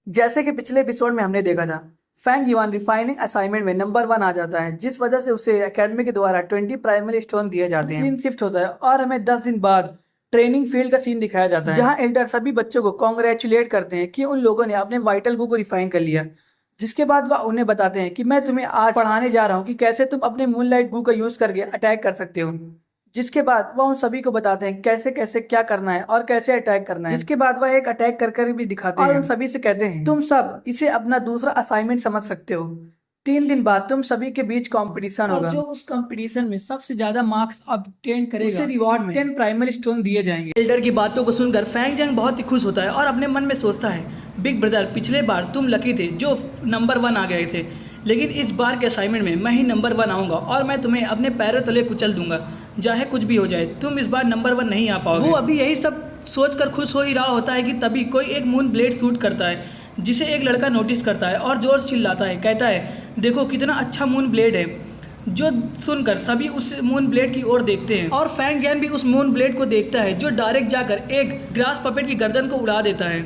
जैसे कि पिछले एपिसोड में हमने देखा था, फैंग युआन रिफाइनिंग असाइनमेंट में नंबर 1 आ जाता है, जिस वजह से उसे एकेडमी के द्वारा 20 प्राइमरी स्टोन दिए जाते हैं। सीन शिफ्ट होता है और हमें 10 दिन बाद ट्रेनिंग फील्ड का सीन दिखाया जाता है, जहां एल्डर सभी बच्चों को कॉन्ग्रेचुलेट करते हैं कि उन लोगों ने अपने वाइटल गू को रिफाइन कर लिया। जिसके बाद वह उन्हें बताते हैं कि मैं तुम्हें आज पढ़ाने जा रहा हूँ कि कैसे तुम अपने मूनलाइट गू का यूज करके अटैक कर सकते हो। जिसके बाद वह उन सभी को बताते हैं कैसे कैसे क्या करना है और कैसे अटैक करना है। जिसके बाद वह एक अटैक कर भी दिखाते हैं और उन सभी से कहते हैं तुम सब इसे अपना दूसरा असाइनमेंट समझ सकते हो। 3 दिन बाद तुम सभी के बीच कंपटीशन होगा, जो उस कंपटीशन में सबसे ज्यादा मार्क्स ऑब्टेन करेगा उसे रिवॉर्ड में 10 प्राइमरी स्टोन दिए जाएंगे। एल्डर की बातों को सुनकर फैंग जंग बहुत ही खुश होता है और अपने मन में सोचता है, बिग ब्रदर, पिछले बार तुम लकी थे जो नंबर 1 आ गए थे, लेकिन इस बार के असाइनमेंट में मैं ही नंबर 1 आऊँगा और मैं तुम्हें अपने पैरों तले कुचल दूंगा। चाहे कुछ भी हो जाए, तुम इस बार नंबर 1 नहीं आ पाओगे। वो अभी यही सब सोचकर खुश हो ही रहा होता है कि तभी कोई एक मून ब्लेड शूट करता है, जिसे एक लड़का नोटिस करता है और जोर से चिल्लाता है, कहता है देखो कितना अच्छा मून ब्लेड है। जो सुनकर सभी उस मून ब्लेड की ओर देखते हैं और फैंग जैन भी उस मून ब्लेड को देखता है, जो डायरेक्ट जाकर एक ग्रास पपेट की गर्दन को उड़ा देता है।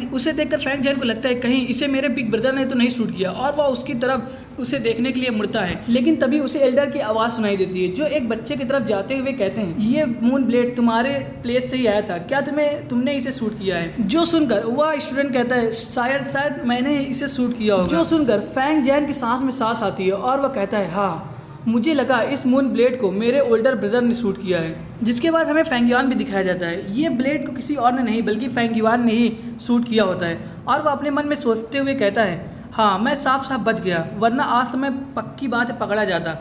उसे देखकर फैंग जैन को लगता है कहीं इसे मेरे बिग ब्रदर ने तो नहीं शूट किया, और वह उसकी तरफ उसे देखने के लिए मुड़ता है। लेकिन तभी उसे एल्डर की आवाज़ सुनाई देती है, जो एक बच्चे की तरफ जाते हुए कहते हैं, ये मून ब्लेड तुम्हारे प्लेस से ही आया था, क्या तुमने इसे शूट किया है? जो सुनकर वह स्टूडेंट कहता है शायद मैंने इसे शूट किया होगा। जो सुनकर फैंग जैन की सांस में सांस आती है और वह कहता है, हाँ मुझे लगा इस मून ब्लेड को मेरे ओल्डर ब्रदर ने शूट किया है। जिसके बाद हमें फैंग युआन भी दिखाया जाता है। ये ब्लेड को किसी और ने नहीं बल्कि फैंग युआन ने ही शूट किया होता है, और वह अपने मन में सोचते हुए कहता है, हाँ मैं साफ साफ बच गया, वरना आज समय पक्की बात है पकड़ा जाता।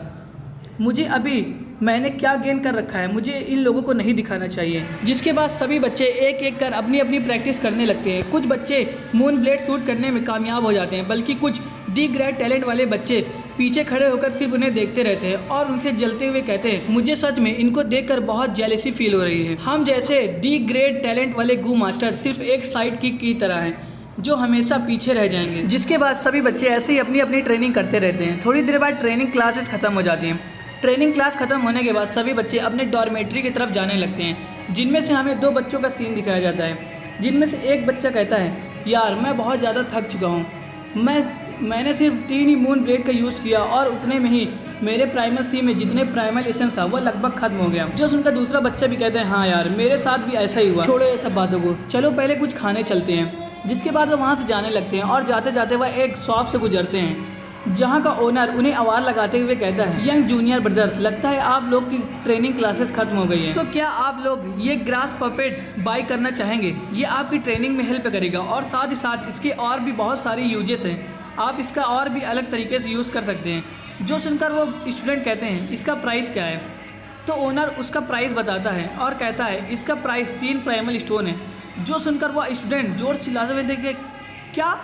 मुझे अभी मैंने क्या गेन कर रखा है, मुझे इन लोगों को नहीं दिखाना चाहिए। जिसके बाद सभी बच्चे एक एक कर अपनी अपनी प्रैक्टिस करने लगते हैं। कुछ बच्चे मून ब्लेड शूट करने में कामयाब हो जाते हैं, बल्कि कुछ डी ग्रेड टैलेंट वाले बच्चे पीछे खड़े होकर सिर्फ उन्हें देखते रहते हैं और उनसे जलते हुए कहते हैं, मुझे सच में इनको देखकर बहुत जेलसी फील हो रही है। हम जैसे डी ग्रेड टैलेंट वाले गू मास्टर सिर्फ एक साइड किक की तरह हैं, जो हमेशा पीछे रह जाएंगे। जिसके बाद सभी बच्चे ऐसे ही अपनी अपनी ट्रेनिंग करते रहते हैं। थोड़ी देर बाद ट्रेनिंग क्लासेस खत्म हो जाती हैं। ट्रेनिंग क्लास खत्म होने के बाद सभी बच्चे अपने डॉर्मेट्री की तरफ जाने लगते हैं, जिनमें से हमें 2 बच्चों का सीन दिखाया जाता है। जिनमें से एक बच्चा कहता है, यार मैं बहुत ज़्यादा थक चुका हूँ, मैंने सिर्फ 3 ही मून ब्लेड का यूज़ किया और उतने में ही मेरे प्राइमल सी में जितने प्राइमल एसेंस था वो लगभग खत्म हो गया। जो सुनकर दूसरा बच्चा भी कहता है, हाँ यार मेरे साथ भी ऐसा ही हुआ, छोड़ो ये सब बातों को, चलो पहले कुछ खाने चलते हैं। जिसके बाद वह वहाँ से जाने लगते हैं और जाते जाते वह एक शॉप से गुजरते हैं, जहाँ का ओनर उन्हें आवाज़ लगाते हुए कहता है, यंग जूनियर ब्रदर्स, लगता है आप लोग की ट्रेनिंग क्लासेस खत्म हो गई हैं, तो क्या आप लोग ये ग्रास पपेट बाय करना चाहेंगे? ये आपकी ट्रेनिंग में हेल्प करेगा और साथ ही साथ इसके और भी बहुत सारे यूजेस हैं, आप इसका और भी अलग तरीके से यूज़ कर सकते हैं। जो सुनकर वो स्टूडेंट कहते हैं, इसका प्राइस क्या है? तो ओनर उसका प्राइस बताता है और कहता है इसका प्राइस 3 प्राइमल स्टोन है। जो सुनकर वह स्टूडेंट जोर चिल्लाते हुए देखे, क्या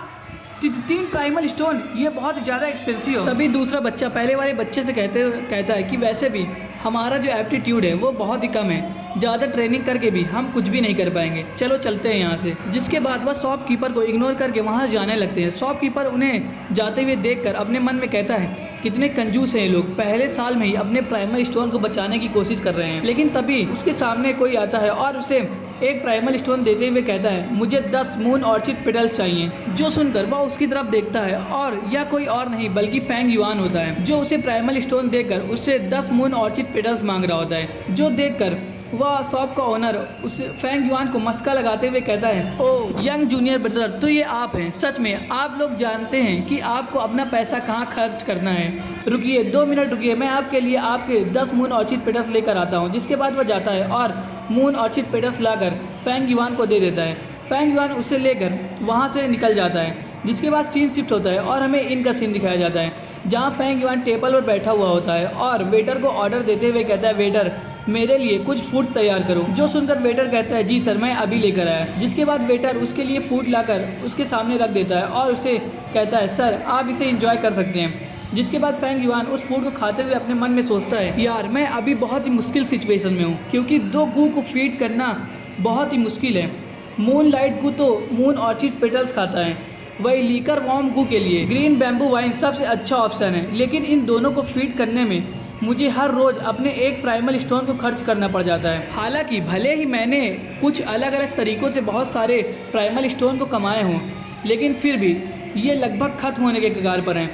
3 प्राइमल स्टोन, ये बहुत ज़्यादा एक्सपेंसिव हो। तभी दूसरा बच्चा पहले वाले बच्चे से कहता है कि वैसे भी हमारा जो एप्टीट्यूड है वो बहुत ही कम है, ज़्यादा ट्रेनिंग करके भी हम कुछ भी नहीं कर पाएंगे, चलो चलते हैं यहाँ से। जिसके बाद वह शॉपकीपर को इग्नोर करके वहाँ जाने लगते हैं। शॉपकीपर उन्हें जाते हुए देखकर अपने मन में कहता है, कितने कंजूस हैं ये लोग, पहले साल में ही अपने प्राइमल स्टोन को बचाने की कोशिश कर रहे हैं। लेकिन तभी उसके सामने कोई आता है और उसे एक प्राइमल स्टोन देते हुए कहता है, मुझे 10 मून ऑर्चिड पेटल्स चाहिए। जो सुनकर वह उसकी तरफ देखता है और यह कोई और नहीं बल्कि फैंग युआन होता है, जो उसे प्राइमल स्टोन देकर उससे 10 मून ऑर्चिड पेटल्स मांग रहा होता है। जो देखकर वह शॉप का ओनर उस फैंग युआन को मस्का लगाते हुए कहता है, ओ यंग जूनियर ब्रदर, तो ये आप हैं, सच में आप लोग जानते हैं कि आपको अपना पैसा कहाँ खर्च करना है। रुकिए 2 मिनट रुकिए, मैं आपके लिए आपके 10 मून ऑर्चिड पेटल्स लेकर आता हूँ। जिसके बाद वह जाता है और मून ऑर्चिड पेटल्स लाकर फैंग युआन को दे देता है। फैंग युआन उसे लेकर वहाँ से निकल जाता है। जिसके बाद सीन शिफ्ट होता है और हमें इनका सीन दिखाया जाता है, जहाँ फैंग युआन टेबल पर बैठा हुआ होता है और वेटर को ऑर्डर देते हुए कहता है, वेटर मेरे लिए कुछ फूड तैयार करो। जो सुनकर वेटर कहता है, जी सर मैं अभी लेकर आया। जिसके बाद वेटर उसके लिए फूड लाकर उसके सामने रख देता है और उसे कहता है, सर आप इसे एंजॉय कर सकते हैं। जिसके बाद फैंग युआन उस फूड को खाते हुए अपने मन में सोचता है, यार मैं अभी बहुत ही मुश्किल सिचुएशन में हूँ, क्योंकि 2 गू को फीड करना बहुत ही मुश्किल है। मून लाइट गू तो मून ऑर्चिड पेटल्स खाता है, वही लीकर वॉर्म गू के लिए ग्रीन बैम्बू वाइन सबसे अच्छा ऑप्शन है, लेकिन इन दोनों को फीड करने में मुझे हर रोज़ अपने एक प्राइमल स्टोन को खर्च करना पड़ जाता है। हालांकि भले ही मैंने कुछ अलग अलग तरीक़ों से बहुत सारे प्राइमल स्टोन को कमाए हों, लेकिन फिर भी ये लगभग खत्म होने के कगार पर हैं।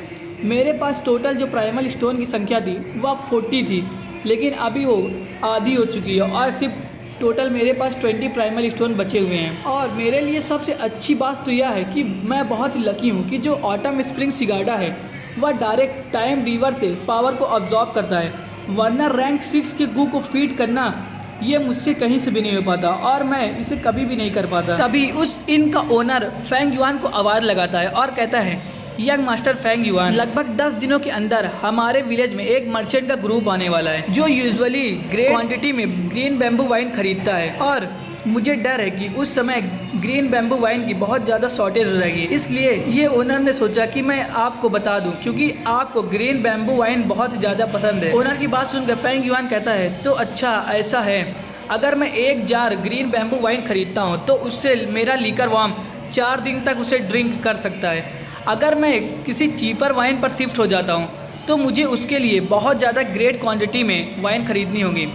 मेरे पास टोटल जो प्राइमल स्टोन की संख्या थी वह 40 थी, लेकिन अभी वो आधी हो चुकी है और सिर्फ टोटल मेरे पास 20 प्राइमल स्टोन बचे हुए हैं। और मेरे लिए सबसे अच्छी बात तो यह है कि मैं बहुत ही लकी हूँ कि जो ऑटम स्प्रिंग सिगार्डा है वह डायरेक्ट टाइम रिवर से पावर को अब्जॉर्ब करता है, वरना रैंक 6 के गू को फीड करना ये मुझसे कहीं से भी नहीं हो पाता और मैं इसे कभी भी नहीं कर पाता। तभी उस इन का ओनर फैंग युआन को आवाज़ लगाता है और कहता है, यंग मास्टर फैंग युआन, लगभग 10 दिनों के अंदर हमारे विलेज में एक मर्चेंट का ग्रुप आने वाला है जो यूजुअली ग्रेट क्वांटिटी में ग्रीन बैम्बू वाइन खरीदता है, और मुझे डर है कि उस समय ग्रीन बैम्बू वाइन की बहुत ज़्यादा शॉर्टेज हो जाएगी। इसलिए ये ओनर ने सोचा कि मैं आपको बता दूं, क्योंकि आपको ग्रीन बैम्बू वाइन बहुत ज़्यादा पसंद है। ओनर की बात सुनकर फैंग युआन कहता है, तो अच्छा ऐसा है, अगर मैं 1 जार ग्रीन बैम्बू वाइन खरीदता हूँ तो उससे मेरा लीकर वार्म 4 दिन तक उसे ड्रिंक कर सकता है। अगर मैं किसी चीपर वाइन पर शिफ्ट हो जाता हूँ तो मुझे उसके लिए बहुत ज़्यादा ग्रेट क्वांटिटी में वाइन खरीदनी होगी,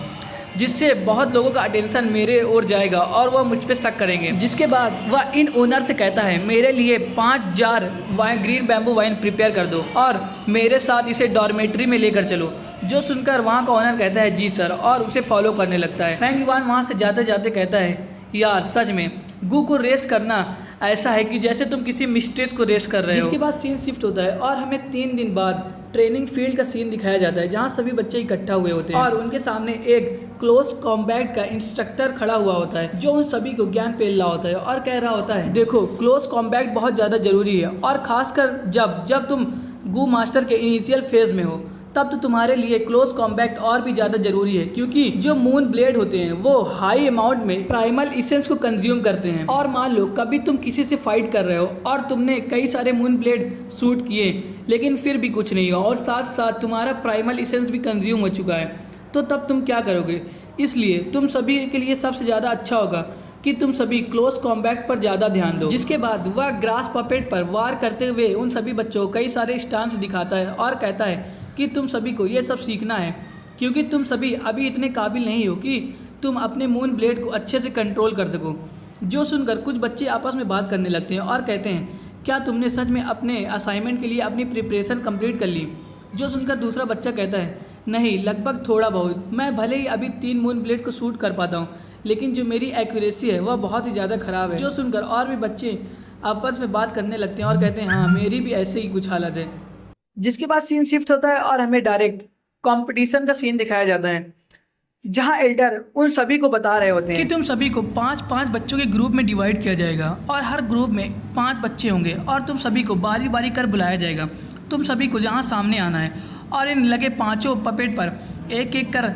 जिससे बहुत लोगों का अटेंशन मेरे ओर जाएगा और वह मुझ पर शक करेंगे। जिसके बाद वह इन ओनर से कहता है, मेरे लिए 5 jar wine green bamboo wine prepare कर दो और मेरे साथ इसे डॉर्मेट्री में लेकर चलो। जो सुनकर वहाँ का ओनर कहता है, जी सर, और उसे फॉलो करने लगता है। फैंग युआन वहाँ से जाते जाते कहता है, यार सच में गू को रेस करना ऐसा है कि जैसे तुम किसी मिस्ट्रेस को रेस कर रहे हो। जिसके बाद सीन शिफ्ट होता है और हमें 3 दिन बाद ट्रेनिंग फील्ड का सीन दिखाया जाता है, जहां सभी बच्चे इकट्ठा हुए होते हैं और उनके सामने एक क्लोज कॉम्बैट का इंस्ट्रक्टर खड़ा हुआ होता है जो उन सभी को ज्ञान पेल रहा होता है और कह रहा होता है, देखो क्लोज कॉम्बैट बहुत ज़्यादा जरूरी है, और खासकर जब तुम गू मास्टर के इनिशियल फेज में हो तब तो तुम्हारे लिए क्लोज कॉम्बैट और भी ज़्यादा जरूरी है, क्योंकि जो मून ब्लेड होते हैं वो हाई अमाउंट में प्राइमल इसेंस को कंज्यूम करते हैं। और मान लो कभी तुम किसी से फाइट कर रहे हो और तुमने कई सारे मून ब्लेड शूट किए लेकिन फिर भी कुछ नहीं हुआ और साथ साथ तुम्हारा प्राइमल इसेंस भी कंज्यूम हो चुका है, तो तब तुम क्या करोगे? इसलिए तुम सभी के लिए सबसे ज़्यादा अच्छा होगा कि तुम सभी क्लोज कॉम्बैट पर ज़्यादा ध्यान दो। जिसके बाद वह ग्रास पपेट पर वार करते हुए उन सभी बच्चों को कई सारे स्टांस दिखाता है और कहता है कि तुम सभी को ये सब सीखना है, क्योंकि तुम सभी अभी इतने काबिल नहीं हो कि तुम अपने मून ब्लेड को अच्छे से कंट्रोल कर सको। जो सुनकर कुछ बच्चे आपस में बात करने लगते हैं और कहते हैं, क्या तुमने सच में अपने असाइनमेंट के लिए अपनी प्रिपरेशन कंप्लीट कर ली? जो सुनकर दूसरा बच्चा कहता है, नहीं, लगभग थोड़ा बहुत। मैं भले ही अभी 3 मून ब्लेड को शूट कर पाता हूँ, लेकिन जो मेरी एक्यूरेसी है वह बहुत ही ज़्यादा ख़राब है। जो सुनकर और भी बच्चे आपस में बात करने लगते हैं और कहते हैं, हाँ मेरी भी ऐसे ही कुछ हालत है। जिसके बाद सीन शिफ्ट होता है और हमें डायरेक्ट कंपटीशन का सीन दिखाया जाता है, जहां एल्डर उन सभी को बता रहे होते हैं कि तुम सभी को 5-5 बच्चों के ग्रुप में डिवाइड किया जाएगा और हर ग्रुप में 5 बच्चे होंगे और तुम सभी को बारी बारी कर बुलाया जाएगा। तुम सभी को जहां सामने आना है और इन लगे 5 पपेट पर एक एक कर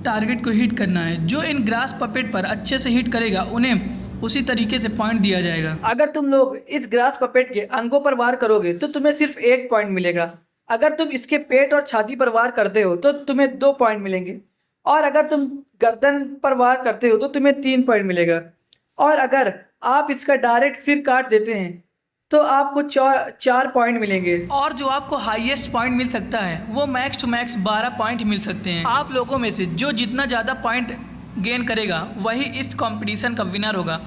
टारगेट को हिट करना है। जो इन ग्रास पपेट पर अच्छे से हिट करेगा उन्हें उसी तरीके से पॉइंट दिया जाएगा। अगर तुम लोग इस ग्रास पपेट के अंगों पर वार करोगे तो तुम्हें सिर्फ 1 पॉइंट मिलेगा। अगर तुम इसके पेट और छाती पर वार करते हो तो तुम्हें 2 पॉइंट मिलेंगे, और अगर तुम गर्दन पर वार करते हो तो तुम्हें 3 पॉइंट मिलेगा, और अगर आप इसका डायरेक्ट सिर काट देते हैं तो आपको 4 पॉइंट मिलेंगे, और जो आपको हाईएस्ट पॉइंट मिल सकता है वो मैक्स टू मैक्स 12 पॉइंट मिल सकते हैं। आप लोगों में से जो जितना ज़्यादा पॉइंट गेन करेगा वही इस कंपटीशन का विनर होगा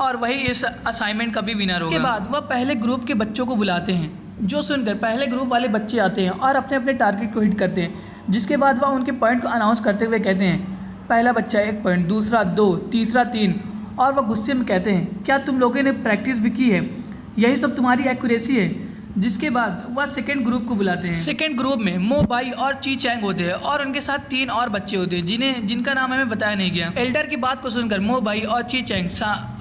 और वही इस असाइनमेंट का भी विनर होगा। के बाद वह पहले ग्रुप के बच्चों को बुलाते हैं। जो सुनकर पहले ग्रुप वाले बच्चे आते हैं और अपने अपने टारगेट को हिट करते हैं। जिसके बाद वह उनके पॉइंट को अनाउंस करते हुए कहते हैं, पहला बच्चा 1 पॉइंट, दूसरा 2, तीसरा 3, और वह गुस्से में कहते हैं, क्या तुम लोगों ने प्रैक्टिस भी की है? यही सब तुम्हारी एक्यूरेसी है? जिसके बाद वह सेकेंड ग्रुप को बुलाते हैं। सेकेंड ग्रुप में मो बाई और ची चैंग होते हैं और उनके साथ 3 और बच्चे होते हैं जिनका नाम हमें बताया नहीं गया। एल्डर की बात को सुनकर मो बाई और ची चैंग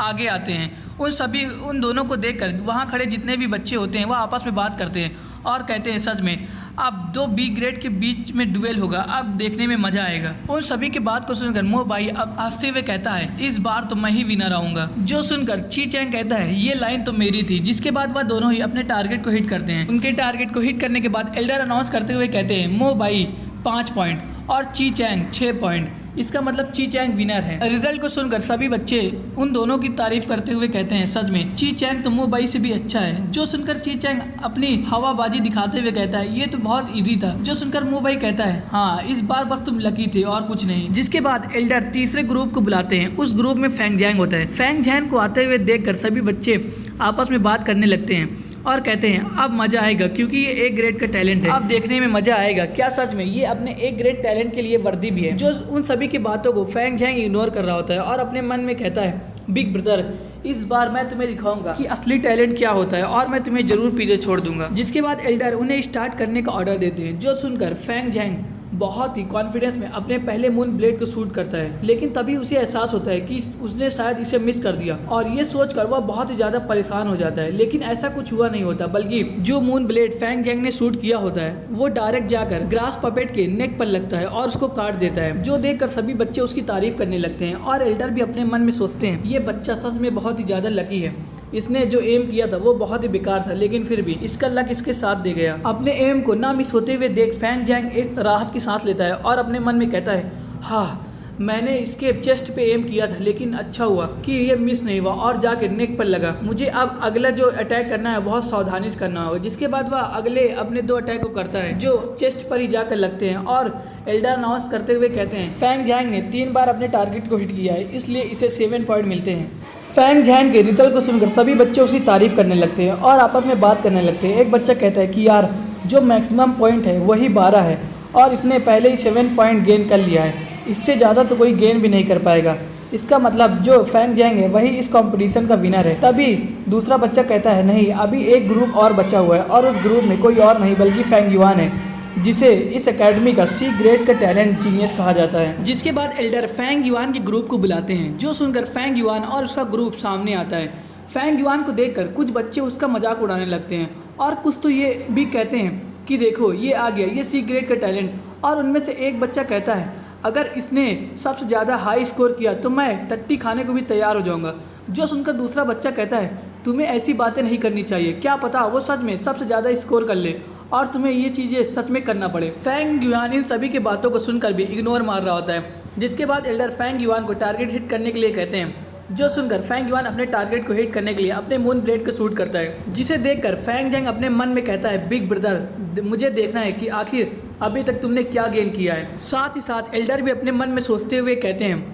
आगे आते हैं। उन दोनों को देखकर वहाँ खड़े जितने भी बच्चे होते हैं वह आपस में बात करते हैं और कहते हैं, सच में अब 2 बी ग्रेड के बीच में डुएल होगा, अब देखने में मजा आएगा। उन सभी की बात को सुनकर मो बाई अब हंसते हुए कहता है, इस बार तो मैं ही विनर आऊंगा। जो सुनकर ची चैंग कहता है, ये लाइन तो मेरी थी। जिसके बाद वह दोनों ही अपने टारगेट को हिट करते हैं। उनके टारगेट को हिट करने के बाद एल्डर अनाउंस करते हुए कहते हैं, मो बाई 5 पॉइंट और ची चैंग 6 पॉइंट। इसका मतलब ची चैंग विनर है। रिजल्ट को सुनकर सभी बच्चे उन दोनों की तारीफ करते हुए कहते हैं सच में ची चैंग तो मोबाई से भी अच्छा है। जो सुनकर ची चैंग अपनी हवाबाजी दिखाते हुए कहता है ये तो बहुत इजी था। जो सुनकर मोबाई कहता है हाँ इस बार बस तुम लकी थे और कुछ नहीं। जिसके बाद एल्डर तीसरे ग्रुप को बुलाते हैं। उस ग्रुप में फैंग जैंग होता है। फैंग जैंग को आते हुए देखकर सभी बच्चे आपस में बात करने लगते हैं और कहते हैं अब मजा आएगा क्योंकि ये एक ग्रेड का टैलेंट है, अब देखने में मजा आएगा। क्या सच में ये अपने एक ग्रेड टैलेंट के लिए वर्दी भी है। जो उन सभी की बातों को फैंग जैंग इग्नोर कर रहा होता है और अपने मन में कहता है बिग ब्रदर इस बार मैं तुम्हें दिखाऊंगा कि असली टैलेंट क्या होता है और मैं तुम्हें जरूर पीछे छोड़ दूंगा। जिसके बाद एल्डर उन्हें स्टार्ट करने का ऑर्डर देते हैं। जो सुनकर फैंग जैंग बहुत ही कॉन्फिडेंस में अपने पहले मून ब्लेड को शूट करता है, लेकिन तभी उसे एहसास होता है कि उसने शायद इसे मिस कर दिया और ये सोचकर वह बहुत ही ज्यादा परेशान हो जाता है। लेकिन ऐसा कुछ हुआ नहीं होता, बल्कि जो मून ब्लेड फैंग जैंग ने शूट किया होता है वो डायरेक्ट जाकर ग्रास पपेट के नेक पर लगता है और उसको काट देता है। जो देखकर सभी बच्चे उसकी तारीफ करने लगते हैं और एल्डर भी अपने मन में सोचते हैं ये बच्चा सच में बहुत ही ज्यादा लकी है। इसने जो एम किया था वो बहुत ही बेकार था, लेकिन फिर भी इसका लक इसके साथ दे गया। अपने एम को ना मिस होते हुए देख फैंग जैंग एक राहत की सांस लेता है और अपने मन में कहता है हाँ मैंने इसके चेस्ट पे एम किया था, लेकिन अच्छा हुआ कि ये मिस नहीं हुआ और जाके नेक पर लगा। मुझे अब अगला जो अटैक करना है बहुत सावधानी से करना होगा। जिसके बाद वह अगले अपने 2 अटैक को करता है जो चेस्ट पर ही जाकर लगते हैं और एल्डर अनाउंस करते हुए कहते हैं फैंग जैंग ने 3 बार अपने टारगेट को हिट किया है, इसलिए इसे 7 पॉइंट मिलते हैं। फैंग जैंग के रिजल्ट को सुनकर सभी बच्चे उसकी तारीफ करने लगते हैं और आपस में बात करने लगते हैं। एक बच्चा कहता है कि यार जो मैक्सिमम पॉइंट है वही 12 है और इसने पहले ही 7 पॉइंट गेन कर लिया है, इससे ज़्यादा तो कोई गेन भी नहीं कर पाएगा। इसका मतलब जो फैंग जैंग है वही इस कंपटीशन का विनर है। तभी दूसरा बच्चा कहता है नहीं अभी एक ग्रुप और बचा हुआ है और उस ग्रुप में कोई और नहीं बल्कि फैंग युआन है, जिसे इस एकेडमी का सी ग्रेड का टैलेंट जीनियस कहा जाता है। जिसके बाद एल्डर फैंग युआन के ग्रुप को बुलाते हैं। जो सुनकर फैंग युआन और उसका ग्रुप सामने आता है। फैंग युआन को देखकर कुछ बच्चे उसका मजाक उड़ाने लगते हैं और कुछ तो ये भी कहते हैं कि देखो ये आ गया ये सी ग्रेड का टैलेंट। और उनमें से एक बच्चा कहता है अगर इसने सबसे ज़्यादा हाई स्कोर किया तो मैं टट्टी खाने को भी तैयार हो जाऊंगा। जो सुनकर दूसरा बच्चा कहता है तुम्हें ऐसी बातें नहीं करनी चाहिए, क्या पता वो सच में सबसे ज़्यादा स्कोर कर ले और तुम्हें ये चीज़ें सच में करना पड़े। फैंग युआन इन सभी की बातों को सुनकर भी इग्नोर मार रहा होता है। जिसके बाद एल्डर फैंग युआन को टारगेट हिट करने के लिए कहते हैं। जो सुनकर फैंग युआन अपने टारगेट को हिट करने के लिए अपने मून ब्लेड को शूट करता है, जिसे देखकर फैंग जैंग अपने मन में कहता है बिग ब्रदर मुझे देखना है कि आखिर अभी तक तुमने क्या गेन किया है। साथ ही साथ एल्डर भी अपने मन में सोचते हुए कहते हैं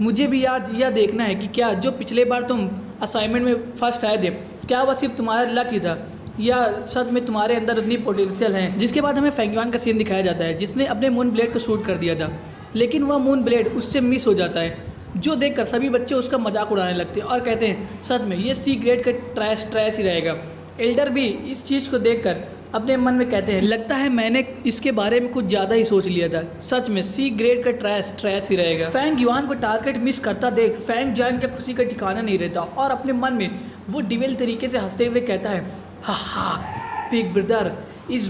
मुझे भी आज यह देखना है कि क्या जो पिछले बार तुम असाइनमेंट में फर्स्ट आए थे क्या वह सिर्फ तुम्हारा लक ही था या सच में तुम्हारे अंदर उतनी पोटेंशियल है। जिसके बाद हमें फैंग युआन का सीन दिखाया जाता है जिसने अपने मून ब्लेड को शूट कर दिया था, लेकिन वह मून ब्लेड उससे मिस हो जाता है। जो देखकर सभी बच्चे उसका मजाक उड़ाने लगते हैं और कहते हैं सच में ये सी ग्रेड का ट्रैश ही रहेगा। एल्डर भी इस चीज़ को देखकर अपने मन में कहते हैं लगता है मैंने इसके बारे में कुछ ज़्यादा ही सोच लिया था, सच में सी ग्रेड का ट्रैश ही रहेगा। फैंग युआन को टारगेट मिस करता देख फैंग जैंग के खुशी का ठिकाना नहीं रहता और अपने मन में वो डिविल तरीके से हंसते हुए कहता है हा बिग ब्रदर इस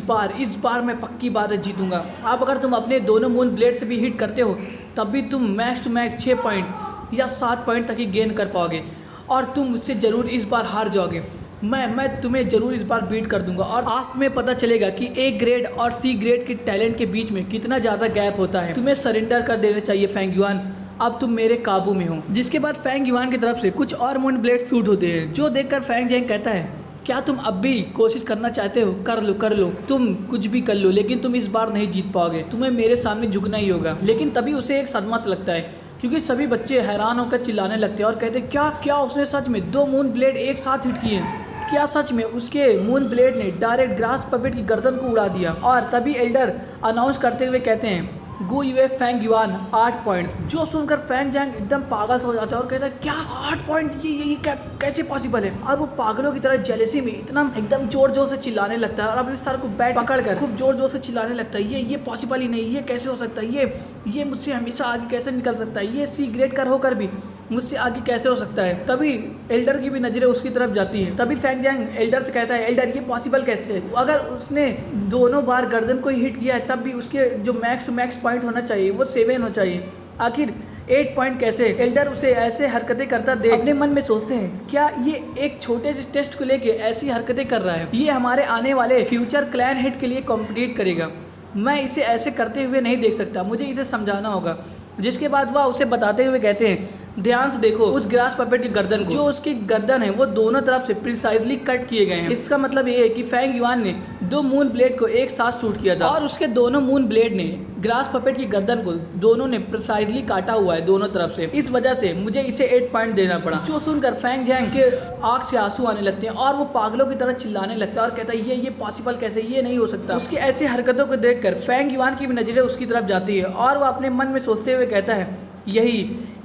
बार मैं पक्की बात है जीतूंगा। अब अगर तुम अपने दोनों मून ब्लेड से भी हिट करते हो तब भी तुम मैक्स टू मैक्स 6 पॉइंट या 7 पॉइंट तक ही गेन कर पाओगे और तुम मुझसे ज़रूर इस बार हार जाओगे। मैं तुम्हें ज़रूर इस बार बीट कर दूंगा और आज में पता चलेगा कि ए ग्रेड और सी ग्रेड के टैलेंट के बीच में कितना ज़्यादा गैप होता है। तुम्हें सरेंडर कर देना चाहिए फैंग युआन, अब तुम मेरे काबू में हो। जिसके बाद फैंग युआन की तरफ से कुछ और मून ब्लेड शूट होते हैं। जो देखकर फैंग जैंग कहता है क्या तुम अब भी कोशिश करना चाहते हो? कर लो तुम कुछ भी कर लो, लेकिन तुम इस बार नहीं जीत पाओगे, तुम्हें मेरे सामने झुकना ही होगा। लेकिन तभी उसे एक सदमा सा लगता है क्योंकि सभी बच्चे हैरान होकर चिल्लाने लगते हैं और कहते हैं क्या उसने सच में 2 मून ब्लेड एक साथ हिट किए? क्या सच में उसके मून ब्लेड ने डायरेक्ट ग्रास पपेट की गर्दन को उड़ा दिया? और तभी एल्डर अनाउंस करते हुए कहते हैं गो यूए फैंग युआन 8 पॉइंट। जो सुनकर फैंग जैंग एकदम पागल हो जाता है और कहता है क्या 8 पॉइंट, ये कैसे पॉसिबल है? और वो पागलों की तरह जेलसी में इतना एकदम जोर से चिल्लाने लगता है और अपने सर को बैठ पकड़कर खूब जोर से चिल्लाने लगता है ये पॉसिबल ही नहीं, ये कैसे हो सकता है, ये मुझसे हमेशा आगे कैसे निकल सकता है, ये सी ग्रेड का होकर भी मुझसे आगे कैसे हो सकता है। तभी एल्डर की भी नजरें उसकी तरफ जाती है। तभी फैंग जैंग एल्डर से कहता है एल्डर ये पॉसिबल कैसे है? अगर उसने दोनों बार गर्दन को हिट किया है तब भी उसके जो मैक्स टू मैक्स पॉइंट होना चाहिए वो 7 होना चाहिए, आखिर 8 पॉइंट कैसे? एल्डर उसे ऐसे हरकतें करता देख अपने मन में सोचते हैं क्या ये एक छोटे से टेस्ट को लेके ऐसी हरकतें कर रहा है, ये हमारे आने वाले फ्यूचर क्लैन हेड के लिए कॉम्पिटिट करेगा। मैं इसे ऐसे करते हुए नहीं देख सकता, मुझे इसे समझाना होगा। जिसके बाद वह उसे बताते हुए कहते हैं, ध्यान से देखो उस ग्रास पपेट की गर्दन को, जो उसकी गर्दन है वो दोनों तरफ से प्रिसाइजली कट किए गए हैं। इसका मतलब ये है कि फेंग युआन ने 2 मून ब्लेड को एक साथ शूट किया था और उसके दोनों मून ब्लेड ने ग्रास पपेट की गर्दन को दोनों ने प्रिसाइजली काटा हुआ है दोनों तरफ से। इस वजह से मुझे इसे 8 पॉइंट देना पड़ा। जो सुनकर फेंग जैंग के आंख से आंसू आने लगते हैं और वो पागलों की तरह चिल्लाने लगता है और कहता है ये पॉसिबल कैसे, ये नहीं हो सकता। उसकी ऐसी हरकतों को देखकर फेंग युआन की भी नजरें उसकी तरफ जाती है और वो अपने मन में सोचते हुए कहता है,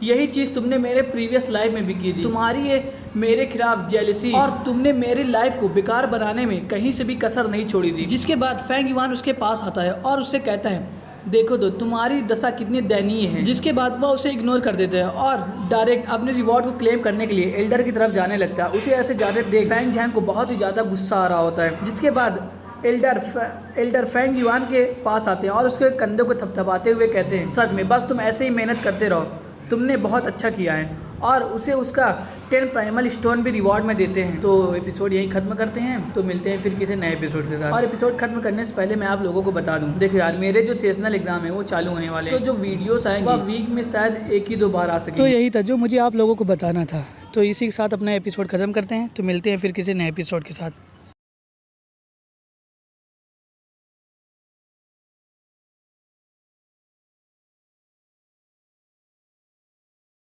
यही चीज़ तुमने मेरे प्रीवियस लाइफ में भी की थी। तुम्हारी ये मेरे खिलाफ जेलसी और तुमने मेरी लाइफ को बेकार बनाने में कहीं से भी कसर नहीं छोड़ी थी। जिसके बाद फेंग युआन उसके पास आता है और उससे कहता है, देखो तो तुम्हारी दशा कितनी दयनीय है। जिसके बाद वह उसे इग्नोर कर देता है और डायरेक्ट अपने रिवॉर्ड को क्लेम करने के लिए एल्डर की तरफ जाने लगता है। उसे ऐसे जाते देख फेंग जैंग को बहुत ही ज़्यादा गुस्सा आ रहा होता है। जिसके बाद एल्डर फेंग युआन के पास आते हैं और उसके कंधों को थपथपाते हुए कहते हैं, सच में बस तुम ऐसे ही मेहनत करते रहो, तुमने बहुत अच्छा किया है। और उसे उसका 10 प्राइमल स्टोन भी रिवॉर्ड में देते हैं। तो एपिसोड यही खत्म करते हैं, तो मिलते हैं फिर किसी नए एपिसोड के साथ। और एपिसोड खत्म करने से पहले मैं आप लोगों को बता दूं, देखो यार मेरे जो सेशनल एग्जाम है वो चालू होने वाले हैं, तो जो वीडियोस आएंगे वो वीक में शायद 1 ही 2 बार आ सके। तो यही था जो मुझे आप लोगों को बताना था। तो इसी के साथ अपना एपिसोड खत्म करते हैं, तो मिलते हैं फिर किसी नए एपिसोड के साथ।